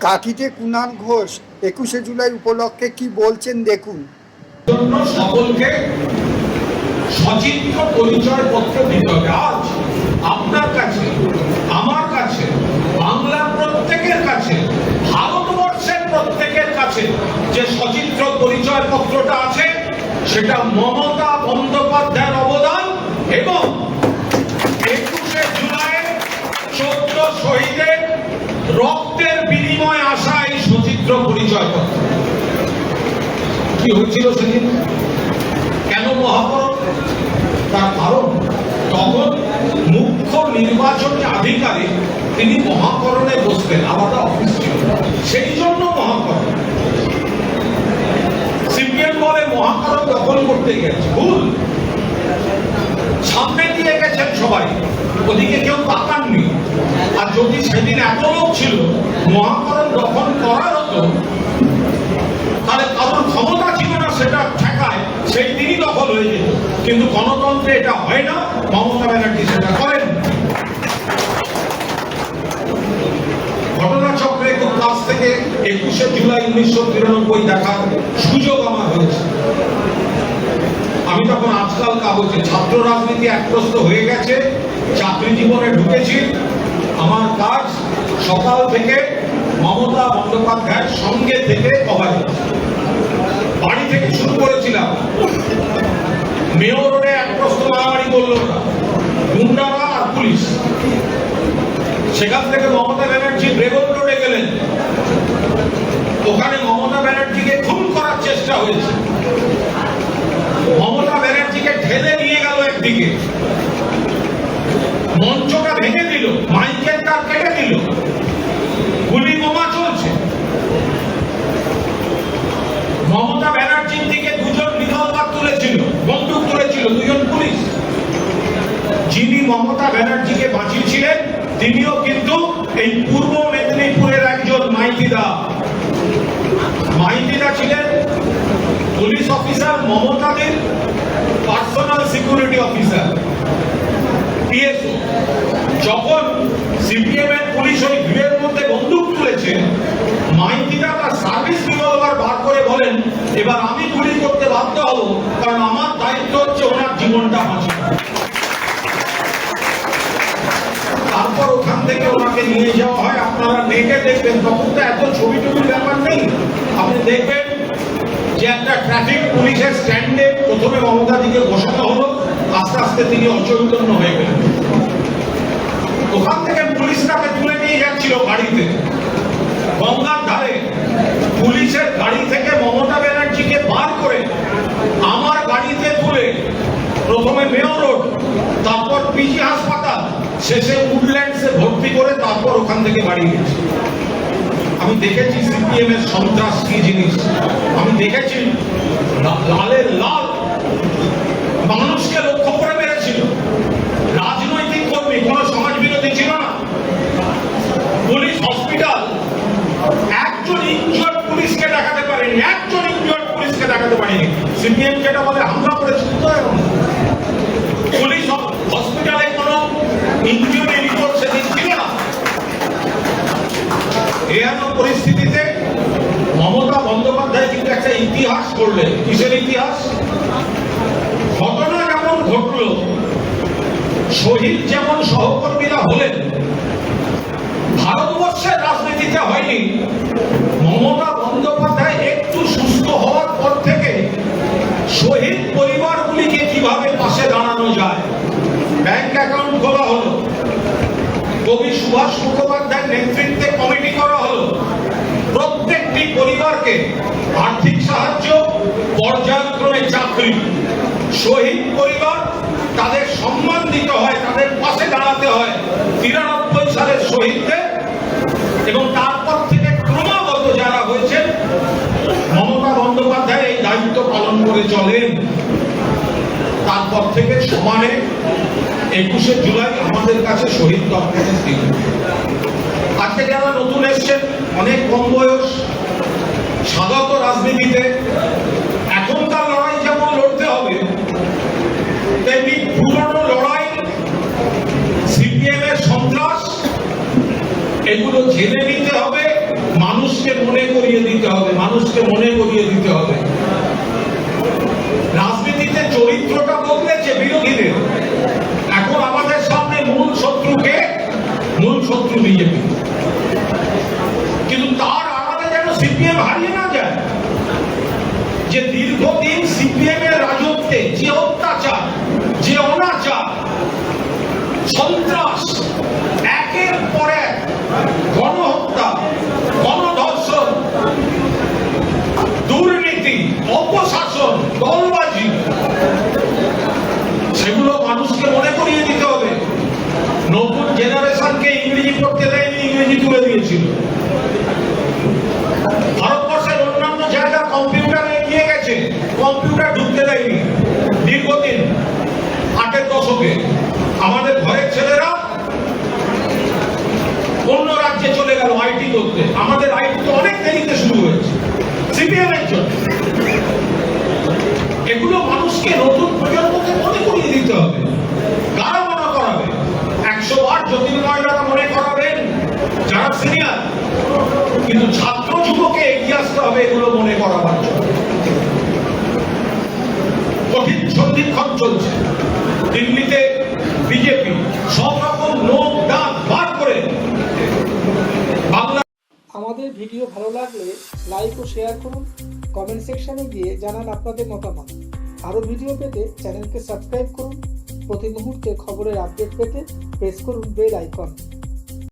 কাকিতে কুণাল ঘোষ 21শে জুলাই উপলক্ষে কি বলছেন দেখুন। সকলকে সচিত্র পরিচয় পত্র দিতে হবে। আজ আপনার কাছে, আমার কাছে, বাংলার প্রত্যেকের কাছে, ভারতবর্ষের প্রত্যেকের কাছে যে সচিত্র পরিচয় পত্রটা আছে সেটা মমতা বন্দ্যোপাধ্যায়ের অবদান এবং 21শে জুলাই 14 শহীদের রক্তের বিনিময়ে আসা এই সচিত্র পরিচয় পত্র। কি হয়েছিল সেদিন? কেন মহাপরব? তার কারণ তখন মুখ্য নির্বাচনী আধিকারিক তিনি মহাকরণে বসতেন, আলাদা অফিস ছিল, সেই জন্য মহাকরণ। সিপিএম বলে মহাকরণ দখল করতে গেছে, ভুল। সামনে দিয়ে গেছেন সবাই, ওদিকে কেউ তাকাননি। আর যদি সেদিন এত লোক ছিল মহাকরণ দখল করার হতো, তাহলে কারোর ক্ষমতা ছিল না সেটা ঠেকায়, সেই দিনই দখল হয়ে যেত। কিন্তু গণতন্ত্রে এটা হয় না, মমতা ব্যানার্জি সেটা করেন। ঘটনাচক্রে খুব কাছ থেকে 21শে জুলাই 1993 দেখার সুযোগ আমার হয়েছে। আমি তখন আজকাল কাগজে ছাত্র রাজনীতি একপ্রস্ত হয়ে গেছে, চাকরি জীবনে ঢুকেছি। আমার কাজ সকাল থেকে মমতা বন্দ্যোপাধ্যায়ের সঙ্গে থেকে কভার। বাড়ি থেকে শুরু করেছিলাম, মেয়র রোডে একপ্রস্ত মারামারি করলো গুন্ডারা আর পুলিশ। সেখান থেকে মমতা ব্যানার্জি বেগম রোডে গেলেন, ওখানে মমতা ব্যানার্জিকে খুন করার চেষ্টা হয়েছে। মমতা ব্যানার্জিকে ঠেলে নিয়ে গেল একদিকে, মঞ্চটা ভেঙে দিল, মাইকের তার কেটে দিল, গুলি বোমা চলছে। মমতা ব্যানার্জির দিকে দুজন রিভলভার তুলেছিল, বন্দুক তুলেছিল, দুজন পুলিশ। যিনি মমতা ব্যানার্জিকে বাঁচিয়েছিলেন তিনিও কিন্তু এই পূর্ব মেদিনীপুরের একজন মাইতিদা। মাইতিদা ছিলেন পুলিশ অফিসার, মমতাদের পার্সোনাল সিকিউরিটি অফিসার, পিএসও। যখন সিপিএম এর পুলিশ ওই ভিড়ের মধ্যে বন্দুক তুলেছে, মাইতিদা তার সার্ভিস রিভলভার বার করে বলেন, এবার আমি গুলি করতে বাধ্য হব, কারণ আমার দায়িত্ব হচ্ছে ওনার জীবনটা বাঁচানো। তারপর ওখান থেকে ওনাকে নিয়ে যাওয়া হয়। আপনারা নেটে দেখবেন, তখন তো এত ছবি টবির ব্যাপার নেই। আপনি দেখবেন যে একটা ট্রাফিক পুলিশের স্ট্যান্ডে প্রথমে মমতা দিকে বসানো হলো, আস্তে আস্তে তিনি অচৈতন্য হয়ে গেলেন। ওখান থেকে পুলিশ তাকে তুলে নিয়ে যাচ্ছিল গাড়িতে, গঙ্গার ধারে। পুলিশের গাড়ি থেকে মমতা ব্যানার্জিকে বার করে আমার গাড়িতে তুলে প্রথমে মেয়র রোড, তারপর পিজি হাসপাতাল, শেষে উডল্যান্ডসে ভর্তি করে তারপর ওখান থেকে বাড়ি গেছে। আমি দেখেছি সিপিএম এর সন্ত্রাস কি জিনিস। আমি দেখেছি লালের লাল মানুষকে লক্ষ্য করে মেরেছিল। রাজনৈতিক কর্মী, কোন সমাজ বিরোধী ছিল না। পুলিশ হসপিটাল একজন ইনজুয়ার্ড পুলিশকে দেখাতে পারেনি, একজন ইনজুয়ার্ড পুলিশকে দেখাতে পারেনি। সিপিএম যেটা বলে হামলা করেছিল, তো পুলিশ হসপিটালে কোনো ইনজুরি রিপোর্ট সেদিন ছিল না। এমন পরিস্থিতিতে মমতা বন্দ্যোপাধ্যায় কিন্তু একটা ইতিহাস করলেন। কিসের ইতিহাস? ঘটনা যেমন ঘটল, শহীদ যেমন সহকর্মীরা হলেন, ভারতবর্ষের রাজনীতিতে হয়নি। মমতা বন্দ্যোপাধ্যায় একটু সুস্থ হওয়ার পর থেকে শহীদ পরিবারগুলিকে কিভাবে পাশে দাঁড়ানো যায়, ব্যাংক অ্যাকাউন্ট খোলা হলো, কবি সুভাষ মুখোপাধ্যায়ের নেতৃত্বে কমিটি করা হলো, প্রত্যেকটি পরিবারকে আর্থিক সাহায্য, পর্যায়ক্রমে চাকরি। শহীদ পরিবার, তাদের সম্মান দিতে হয়, তাদের পাশে দাঁড়াতে হয় 93 সালের শহীদদের। এবং তারপর থেকে ক্রমাগত যারা হয়েছেন, মমতা বন্দ্যোপাধ্যায় এই দায়িত্ব পালন করে চলেন। তারপর থেকে সমানে 21শে জুলাই আমাদের কাছে শহীদ তর্পণের দিন। আজকে যারা নতুন এসছেন, অনেক কম বয়স, স্বাগত রাজনীতিতে। এখনকার লড়াই যেমন লড়তে হবে, তেমনি পুরনো লড়াই, সিপিএম এর সন্ত্রাস, এগুলো জেনে নিতে হবে। মানুষ করিয়ে দিতে হবে, মানুষকে মনে করিয়ে দিতে হবে। রাজনীতিতে চরিত্রটা বদলেছে বিরোধীদের। এখন আমাদের সামনে মূল শত্রুকে, মূল শত্রু বিজেপি। কিন্তু তার আড়ালে যেন সিপিএম হারিয়ে না যায়। যে দীর্ঘদিন সিপিএম এর রাজত্বে যে অত্যাচার, যে অনাচার, সন্ত্রাস, একের পর এক গণহত্যা, গণধর্ষণ, দুর্নীতি, অপশাসন, দলবাজি, সেগুলো মানুষকে মনে করিয়ে দিতে হবে। নতুন জেনারেশনকে ইংরেজি পড়তে দেয়নি, ইংরেজি তুলে দিয়েছিল। ভারতবর্ষের অন্যান্য জায়গা কম্পিউটার এগিয়ে গেছে, কম্পিউটার ঢুকতে দেয়নি দীর্ঘদিন। 8-এর দশকে আমাদের ঘরের ছেলেরা অন্য রাজ্যে চলে গেল আইটি করতে। আমাদের আইটি তো অনেক দেরিতে শুরু হয়েছে সিপিএম এর জন্য। এগুলো মানুষকে, নতুন প্রজন্মকে মনে করিয়ে দিতে হবে। কারা মনে করাবে? 100 বার জ্যোতির্ময়রা মনে করাবেন, যারা সিনিয়র। কিন্তু ছাত্র যুবকে এগিয়ে আসতে হবে এগুলো মনে করাবার জন্য। কঠিন সন্ধিক্ষণ চলছে দিল্লিতে। বিজেপি সব রকম লোক ডাক বার করে বাংলা। আমাদের ভিডিও ভালো লাগলে লাইক ও শেয়ার করুন, কমেন্ট সেকশনে গিয়ে জানান আপনাদের মতামত। আরও ভিডিও পেতে চ্যানেলকে সাবস্ক্রাইব করুন। প্রতি মুহূর্তে খবরের আপডেট পেতে প্রেস করুন বেল আইকন।